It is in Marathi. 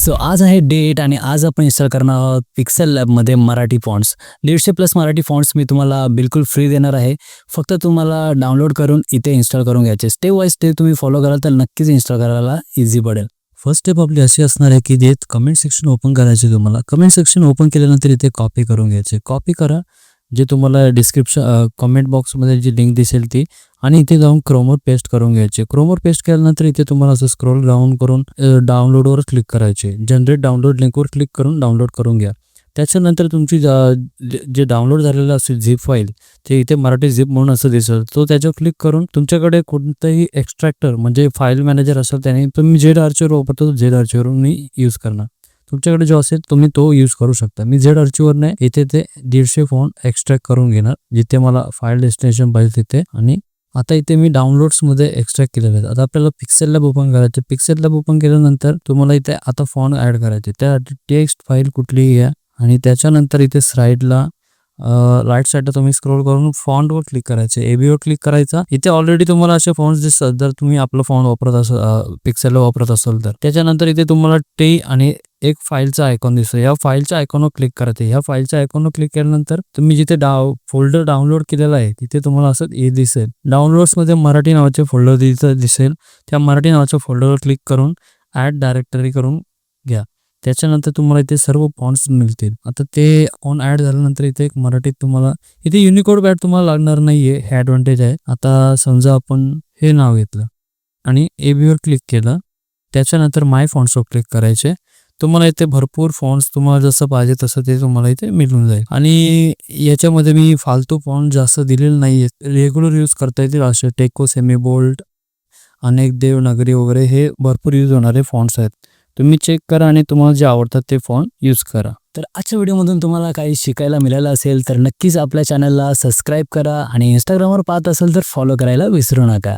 सो आज आहे डे 8 आणि आज आपण इन्स्टॉल करणार आहोत पिक्सेल लॅबमध्ये मराठी फॉन्ट्स. 150+ मराठी फॉन्ट्स मी तुम्हाला बिलकुल फ्री देणार आहे. फक्त तुम्हाला डाउनलोड करून इथे इन्स्टॉल करून घ्यायचे. स्टेप बाय स्टेप तुम्ही फॉलो कराल तर नक्कीच इन्स्टॉल करायला इझी पडेल. फर्स्ट स्टेप आपली अशी असणार आहे की जे कमेंट सेक्शन ओपन करायचे तुम्हाला. कमेंट सेक्शन ओपन केल्यानंतर इथे कॉपी करून घ्यायचे. कॉपी करा जे तुम्हाला डिस्क्रिप्शन कमेंट बॉक्समध्ये जी लिंक दिसेल ती, आणि इथे जाऊन क्रोमवर पेस्ट करून घ्यायचे. क्रोमवर पेस्ट केल्यानंतर इथे तुम्हाला असं स्क्रोल डाऊन करून डाउनलोडवर क्लिक करायचे. जनरेट डाउनलोड लिंकवर क्लिक करून डाउनलोड करून घ्या. त्याच्यानंतर तुमची जे डाउनलोड झालेलं असेल झिप फाईल ते इथे मराठी झिप म्हणून असं दिसेल. तो त्याच्यावर क्लिक करून तुमच्याकडे कोणतंही एक्स्ट्रॅक्टर म्हणजे फाईल मॅनेजर असेल त्याने तुम्ही झेड आर्चिवर वापरतो, झेड आर्चिवर मी यूज करणार. तुमच्याकडे जो असेल तुम्ही तो यूज करू शकता. मी झेड आर्चिवरने इथे ते 150 फॉन्ट एक्स्ट्रॅक्ट करून घेणार जिथे मला फाईल डेस्टिनेशन पाहिजे तिथे. आणि आता इथे मी डाउनलोड्समध्ये एक्स्ट्रॅक्ट केलेले आहेत. आता आपल्याला पिक्सेल लॅब ओपन करायचे. पिक्सेल लॅब ओपन केल्यानंतर तुम्हाला इथे आता फॉन्ट ॲड करायचे. त्यासाठी टेक्स्ट फाईल कुठलीही घ्या आणि त्याच्यानंतर इथे साईडला राईट साईडला तुम्ही स्क्रोल करून फॉन्टवर क्लिक करायचे. एबीवर क्लिक करायचा. इथे ऑलरेडी तुम्हाला असे फॉन्ट्स दिसतात जर तुम्ही आपलं फॉन्ट वापरत असाल, पिक्सेलला वापरत असाल तर. त्याच्यानंतर इथे तुम्हाला टी आणि एक फाईलचा आयकॉन दिसतो. या फाईलच्या आयकॉनवर क्लिक करायचं. ह्या फाईलच्या आयकॉनवर क्लिक केल्यानंतर तुम्ही जिथे फोल्डर डाउनलोड केलेला आहे तिथे तुम्हाला असं हे दिसेल. डाउनलोड्समध्ये मराठी नावाचे फोल्डर तिथं दिसेल. त्या मराठी नावाच्या फोल्डरवर क्लिक करून ॲड डायरेक्टरी करून घ्या. त्याच्यानंतर तुम्हाला इथे सर्व फॉन्ट्स मिळतील. आता ते फॉन्ट ॲड झाल्यानंतर इथे एक मराठीत तुम्हाला इथे युनिकोड पॅड तुम्हाला लागणार नाहीये, हे ॲडव्हान्टेज आहे. आता समजा आपण हे नाव घेतलं आणि एबीवर क्लिक केलं. त्याच्यानंतर माय फॉन्ट्सवर क्लिक करायचे. तुम्हाला इथे भरपूर फॉन्ट्स तुम्हाला जसं पाहिजे तसं ते तुम्हाला इथे मिळून जाईल. आणि याच्यामध्ये मी फालतू फॉन्ट जास्त दिलेले नाहीये, रेग्युलर यूज करता येतील असे टेको, सेमी बोल्ड, अनेक देवनागरी वगैरे हे भरपूर यूज होणारे फॉन्ट्स आहेत. तुम्ही चेक करा आणि तुम्हाला जे आवडतात ते फॉन्ट यूज करा. तर आजच्या व्हिडिओमधून तुम्हाला काही शिकायला मिळालं असेल तर नक्कीच आपल्या चॅनलला सबस्क्राईब करा आणि इंस्टाग्रामवर पाहत असेल तर फॉलो करायला विसरू नका.